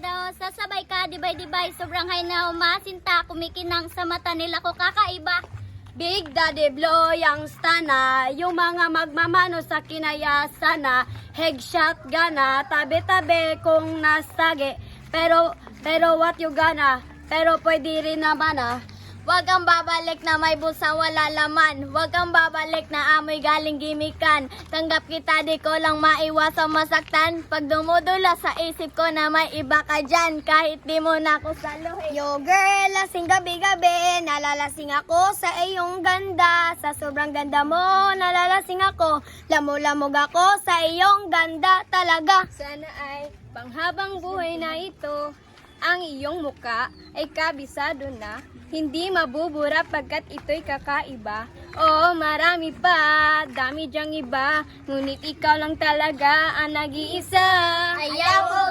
daw sasabay ka, dibay-dibay, sobrang hay na umasinta, kumikinang sa mata nila ko kakaiba. Big Daddy Blow yung stana, yung mga magmamano sa kinayasa na, headshot gana, tabi-tabi kung nastage. Pero what you gana, pero pwede rin naman ah. Huwag kang babalik na may bulsa wala laman. Huwag kang babalik na amoy galing gimikan. Tanggap kita, di ko lang maiwasang masaktan. Pag dumudula sa isip ko na may iba ka dyan, kahit di mo na ako saluhin. Yo girl, lasing gabi-gabi, nalalasing ako sa iyong ganda. Sa sobrang ganda mo, nalalasing ako. Lamog-lamog ako sa iyong ganda talaga. Sana ay panghabang buhay na ito, ang iyong muka ay kabisado na. Hindi mabubura pagkat ito'y kakaiba. Oo, marami pa, dami dyang iba. Ngunit ikaw lang talaga ang nag-iisa. Ayaw ko